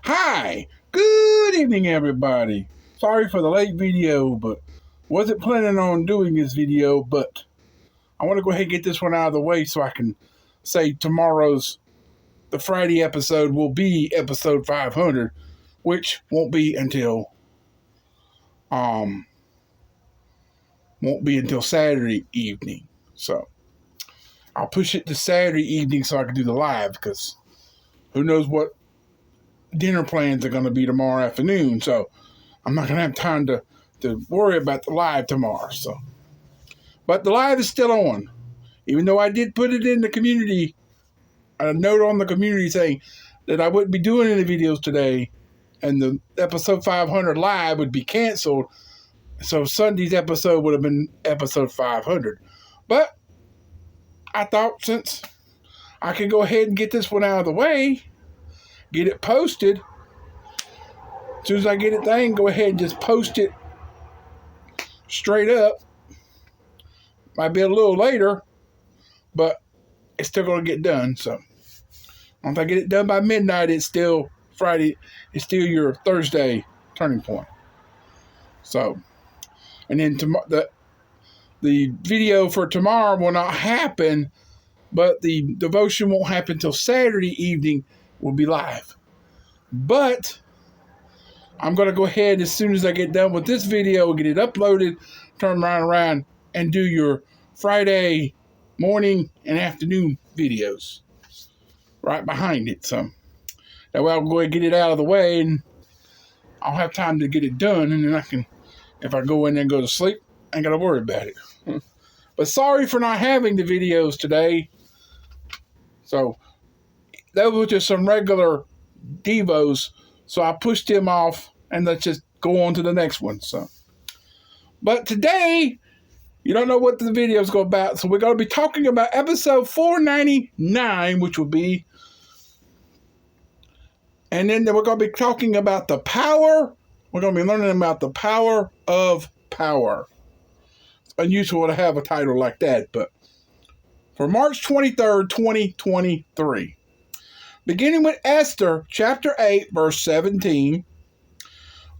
Hi, good evening everybody. Sorry for the late video, but wasn't planning on doing this video, but I want to go ahead and get this one out of the way so I can say the Friday episode will be episode 500, which won't be until Saturday evening. So I'll push it to Saturday evening so I can do the live, because who knows what dinner plans are going to be tomorrow afternoon. So I'm not going to have time to worry about the live tomorrow. So, but the live is still on, even though I did put it in the community, a note on the community saying that I wouldn't be doing any videos today, and the episode 500 live would be canceled. So Sunday's episode would have been episode 500. But I thought, since I can go ahead and get this one out of the way, get it posted. As soon as I get it done, go ahead and just post it straight up. Might be a little later, but it's still going to get done. So once I get it done by midnight, it's still Friday. It's still your Thursday turning point. So, and then the video for tomorrow will not happen, but the devotion won't happen till Saturday evening. Will be live. But I'm going to go ahead, as soon as I get done with this video, get it uploaded, turn around and do your Friday morning and afternoon videos right behind it. So that way I'll go ahead and get it out of the way, and I'll have time to get it done, and then I can, if I go in and go to sleep, I ain't got to worry about it. But sorry for not having the videos today. So that was just some regular Devos, so I pushed him off, and let's just go on to the next one. So, but today, you don't know what the video is going about, so we're going to be talking about episode 499, which will be, and then we're going to be talking about the power. We're going to be learning about the power of power. It's unusual to have a title like that, but for March 23rd, 2023. Beginning with Esther, chapter 8, verse 17.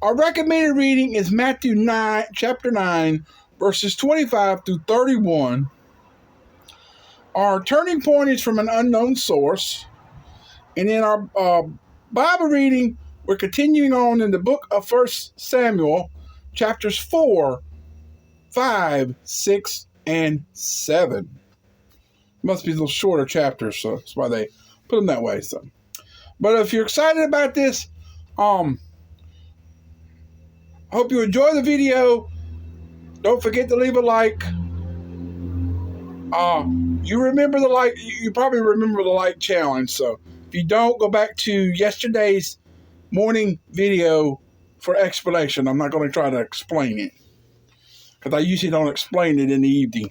Our recommended reading is Matthew 9, chapter 9, verses 25 through 31. Our turning point is from an unknown source. And in our Bible reading, we're continuing on in the book of 1 Samuel, chapters 4, 5, 6, and 7. Must be a little shorter chapters, so that's why they put them that way. So, but if you're excited about this, hope you enjoy the video. Don't forget to leave a like. You remember the like? You probably remember the like challenge. So if you don't, go back to yesterday's morning video for explanation. I'm not going to try to explain it, because I usually don't explain it in the evening.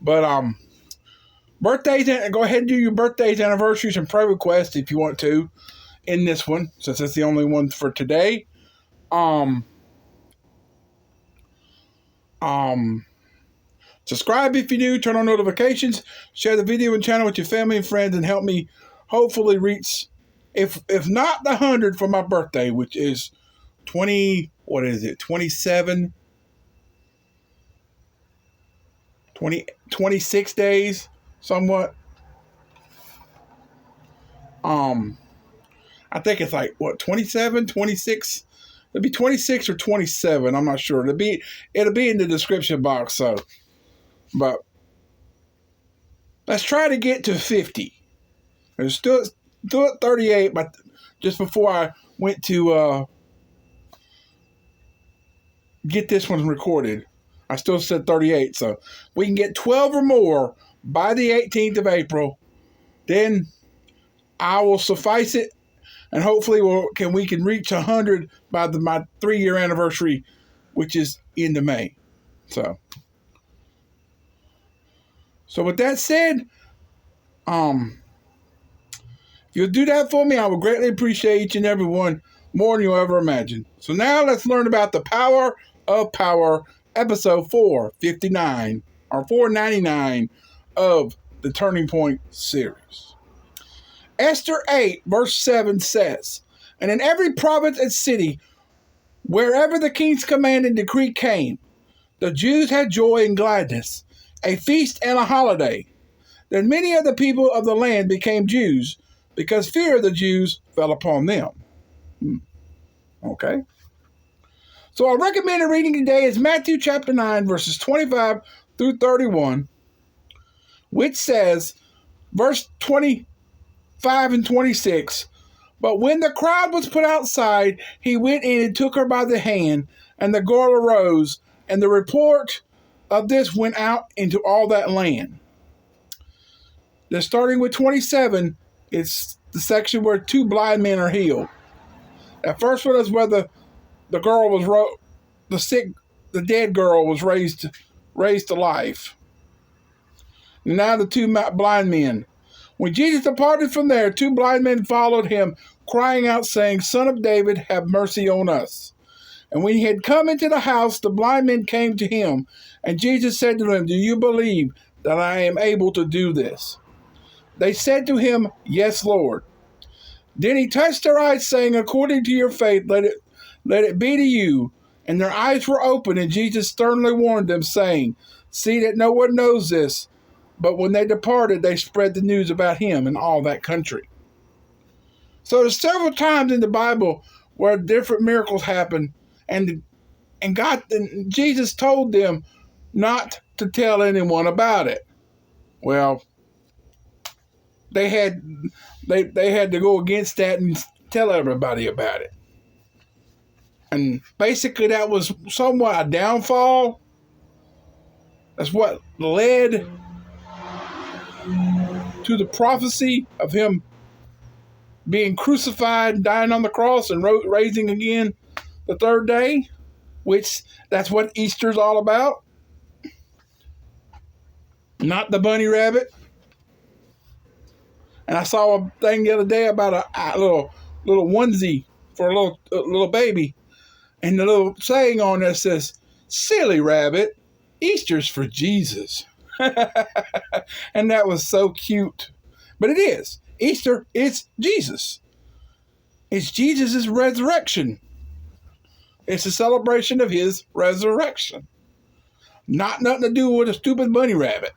But birthdays, and go ahead and do your birthdays, anniversaries, and prayer requests if you want to in this one, since it's the only one for today. Subscribe if you're new, turn on notifications, share the video and channel with your family and friends, and help me hopefully reach, if not the 100 for my birthday, which is 26 days, somewhat. I think it's like, 27, 26? It'll be 26 or 27. I'm not sure. It'll be in the description box. So, but let's try to get to 50. It's still at 38, but just before I went to get this one recorded, I still said 38. So we can get 12 or more by the 18th of April. Then I will suffice it, and hopefully we can reach 100 by my 3-year anniversary, which is end of May. So with that said, if you'll do that for me, I would greatly appreciate each and every one, more than you'll ever imagine. So now let's learn about the power of power, episode 459 or 499 of the Turning Point series. Esther 8, verse 7 says, And in every province and city, wherever the king's command and decree came, the Jews had joy and gladness, a feast and a holiday. Then many of the people of the land became Jews, because fear of the Jews fell upon them. Okay. So our recommended reading today is Matthew chapter 9, verses 25 through 31, which says, verse 25 and 26, "But when the crowd was put outside, he went in and took her by the hand, and the girl arose, and the report of this went out into all that land." Then starting with 27, it's the section where two blind men are healed. That first one is where the girl was the dead girl was raised to life. And now the two blind men. When Jesus departed from there, two blind men followed him, crying out, saying, "Son of David, have mercy on us." And when he had come into the house, the blind men came to him, and Jesus said to them, "Do you believe that I am able to do this?" They said to him, "Yes, Lord." Then he touched their eyes, saying, "According to your faith, let it be to you." And their eyes were opened, and Jesus sternly warned them, saying, "See that no one knows this." But when they departed, they spread the news about him in all that country. So there's several times in the Bible where different miracles happen, and Jesus told them not to tell anyone about it. Well, they had to go against that and tell everybody about it. And basically that was somewhat a downfall. That's what led to the prophecy of him being crucified, dying on the cross, and raising again the third day, which that's what Easter's all about. Not the bunny rabbit. And I saw a thing the other day about a little onesie for a little baby. And the little saying on there says, "Silly rabbit, Easter's for Jesus." And that was so cute. But it is. Easter is Jesus. It's Jesus' resurrection. It's a celebration of his resurrection. Nothing to do with a stupid bunny rabbit.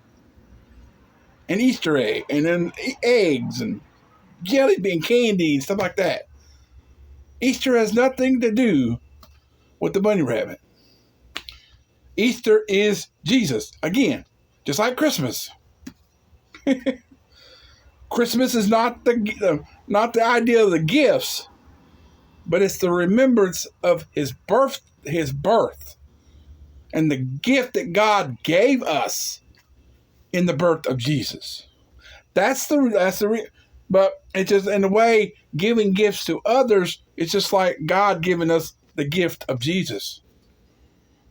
And Easter egg. And then eggs and jelly bean candy and stuff like that. Easter has nothing to do with the bunny rabbit. Easter is Jesus. Again, just like Christmas. Christmas is not the idea of the gifts, but it's the remembrance of his birth, and the gift that God gave us in the birth of Jesus. But it's just in a way giving gifts to others. It's just like God giving us the gift of Jesus.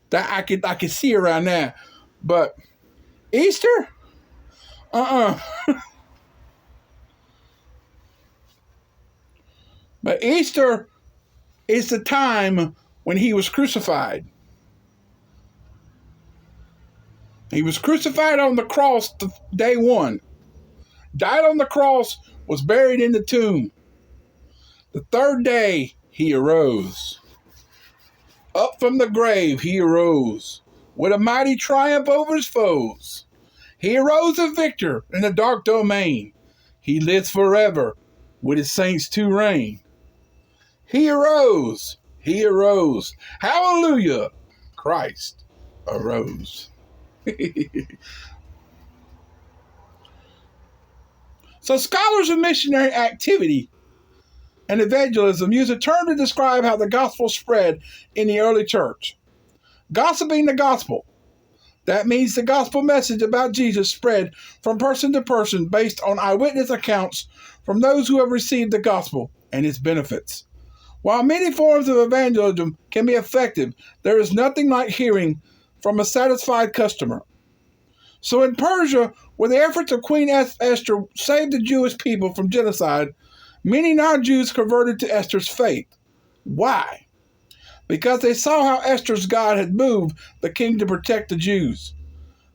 That I could see around that, but Easter, But Easter is the time when he was crucified. He was crucified on the cross day one. Died on the cross, was buried in the tomb. The third day, he arose. Up from the grave, he arose with a mighty triumph over his foes. He arose a victor in the dark domain. He lives forever with his saints to reign. He arose. He arose. Hallelujah. Christ arose. So scholars of missionary activity and evangelism use a term to describe how the gospel spread in the early church. Gossiping the gospel. That means the gospel message about Jesus spread from person to person based on eyewitness accounts from those who have received the gospel and its benefits. While many forms of evangelism can be effective, there is nothing like hearing from a satisfied customer. So in Persia, where the efforts of Queen Esther saved the Jewish people from genocide, many non-Jews converted to Esther's faith. Why? Because they saw how Esther's God had moved the king to protect the Jews.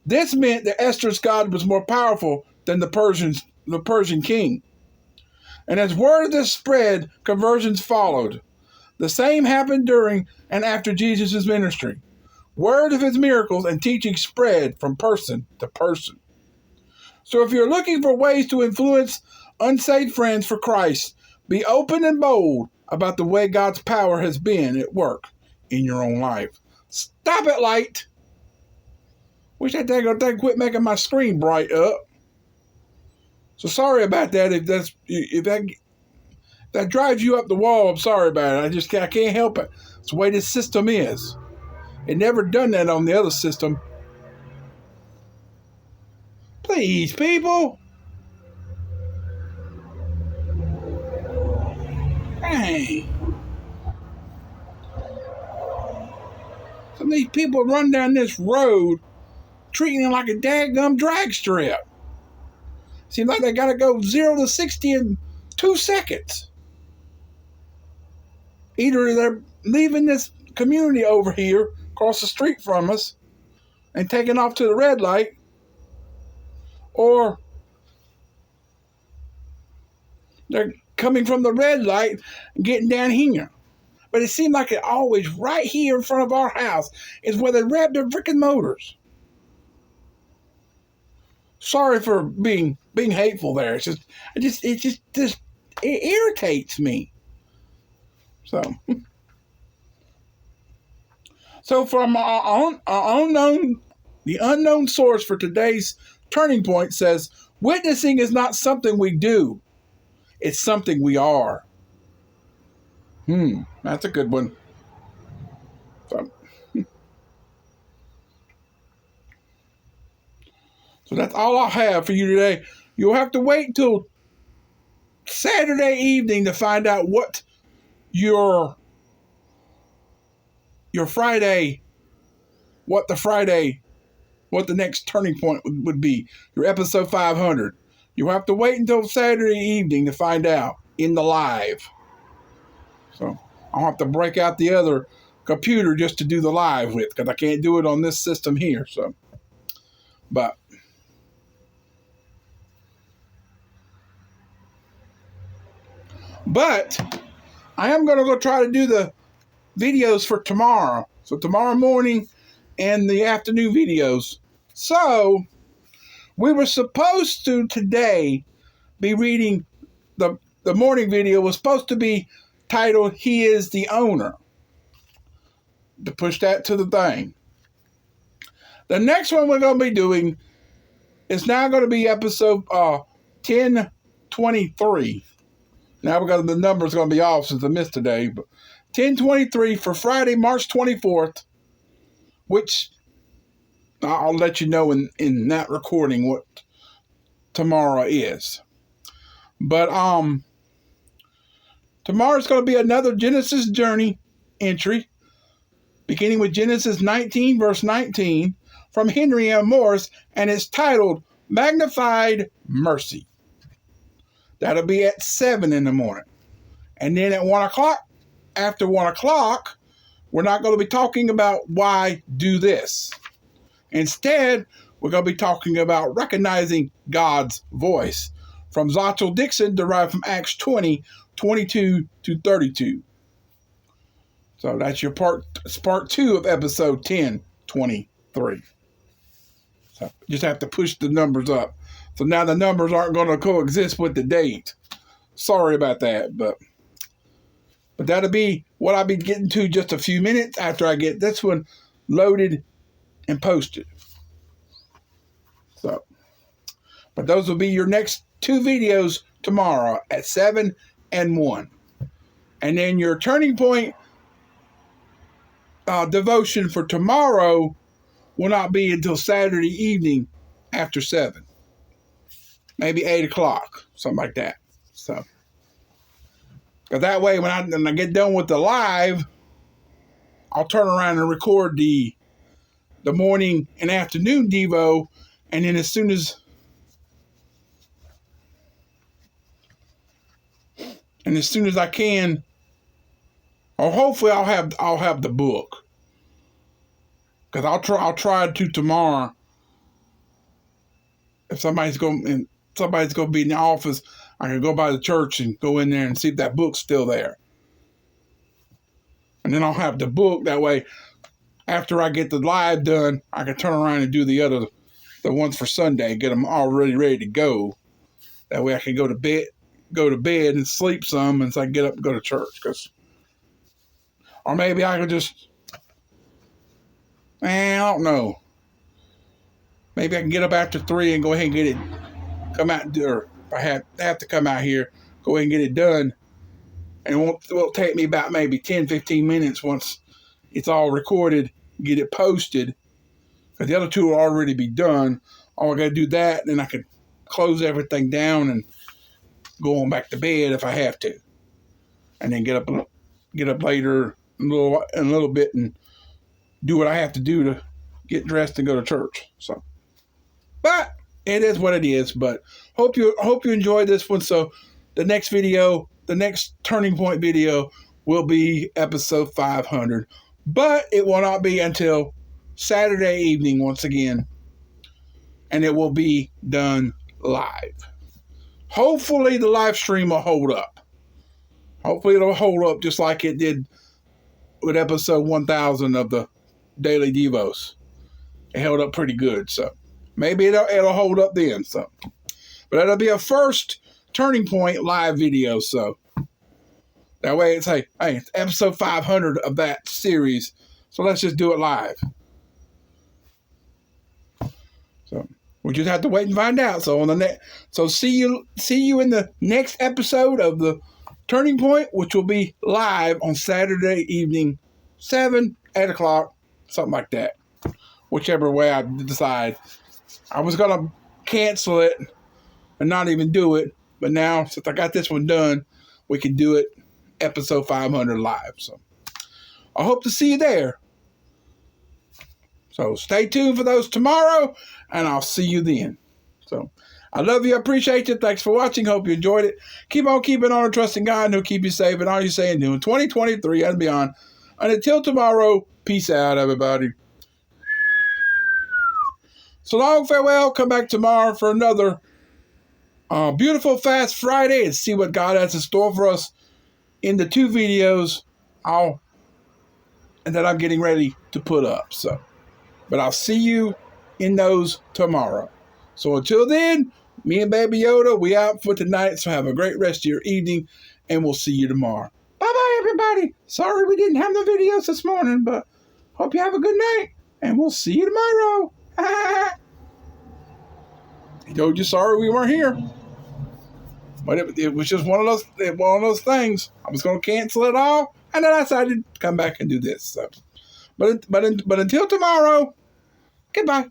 This meant that Esther's God was more powerful than the Persian king. And as word of this spread, conversions followed. The same happened during and after Jesus' ministry. Word of his miracles and teaching spread from person to person. So if you're looking for ways to influence unsaved friends for Christ, be open and bold about the way God's power has been at work in your own life. Stop it, light. Wish that daggone thing quit making my screen bright up. So sorry about that. If that drives you up the wall, I'm sorry about it. I can't help it. It's the way this system is. It never done that on the other system. Please, people. Hey. Some of these people run down this road treating it like a daggum drag strip. Seems like they gotta go 0 to 60 in 2 seconds. Either they're leaving this community over here across the street from us and taking off to the red light, or they're coming from the red light and getting down here. But it seems like it always right here in front of our house is where they rev their freaking motors. Sorry for being hateful there. It irritates me. So from the unknown source for today's Turning Point says, witnessing is not something we do. It's something we are. That's a good one. So that's all I have for you today. You'll have to wait until Saturday evening to find out what your Friday, what the next Turning Point would be. Your episode 500. You'll have to wait until Saturday evening to find out in the live. So I'll have to break out the other computer just to do the live with, because I can't do it on this system here. So, but I am going to go try to do the videos for tomorrow. So tomorrow morning and the afternoon videos. So we were supposed to today be reading the morning video was supposed to be titled "He is the Owner." To push that to the thing. The next one we're going to be doing is now going to be episode 1023. Now because the number's going to be off since I missed today, but 1023 for Friday, March 24th, which I'll let you know in that recording what tomorrow is. But tomorrow's going to be another Genesis journey entry, beginning with Genesis 19, verse 19, from Henry M. Morris, and it's titled Magnified Mercy. That'll be at 7 in the morning. And then at 1 o'clock, after 1 o'clock, we're not going to be talking about why do this. Instead, we're going to be talking about recognizing God's voice from Zachel Dixon, derived from Acts 20, 22 to 32. So that's your part 2 of episode 1023. So you just have to push the numbers up. So now the numbers aren't going to coexist with the date. Sorry about that, but that'll be what I'll be getting to just a few minutes after I get this one loaded and posted. So, but those will be your next 2 videos tomorrow at 7 and 1. And then your Turning Point devotion for tomorrow will not be until Saturday evening after 7. Maybe 8 o'clock, something like that. So, because that way when I get done with the live, I'll turn around and record the morning and afternoon Devo, and then as soon as I can, or hopefully I'll have the book, because I'll try to tomorrow. If somebody's going to be in the office, I can go by the church and go in there and see if that book's still there. And then I'll have the book. That way, after I get the live done, I can turn around and do the ones for Sunday, get them already ready to go. That way I can go to bed and sleep some, and so I can get up and go to church. Or maybe I could just, I don't know. Maybe I can get up after 3 and go ahead and get it, come out, or if I have to come out here, go ahead and get it done. And it won't take me about maybe 10, 15 minutes once it's all recorded, get it posted. Because the other two will already be done. All I got to do that, then I can close everything down and go on back to bed if I have to. And then get up later in a little bit and do what I have to do to get dressed and go to church. So, but it is what it is. But hope you enjoyed this one. So the next video, the next Turning Point video will be episode 500. But it will not be until Saturday evening once again. And it will be done live. Hopefully the live stream will hold up. Hopefully it'll hold up just like it did with episode 1000 of the Daily Devos. It held up pretty good, so maybe it'll hold up then. So, but it'll be a first Turning Point live video. So that way it's hey, it's episode 500 of that series. So let's just do it live. So we just have to wait and find out. So see you in the next episode of the Turning Point, which will be live on Saturday evening, 7, 8 o'clock, something like that. Whichever way I decide. I was going to cancel it and not even do it. But now, since I got this one done, we can do it episode 500 live. So I hope to see you there. So stay tuned for those tomorrow, and I'll see you then. So I love you. I appreciate you. Thanks for watching. Hope you enjoyed it. Keep on keeping on and trusting God, and He'll keep you safe and all you say and do in 2023 and beyond. And until tomorrow, peace out, everybody. So long, farewell. Come back tomorrow for another beautiful Fast Friday and see what God has in store for us in the 2 videos that I'm getting ready to put up. So, but I'll see you in those tomorrow. So until then, me and Baby Yoda, we out for tonight. So have a great rest of your evening, and we'll see you tomorrow. Bye-bye, everybody. Sorry we didn't have the videos this morning, but hope you have a good night, and we'll see you tomorrow. I told you sorry we weren't here. But it was just one of those things. I was going to cancel it all, and then I decided to come back and do this. So, but until tomorrow, goodbye.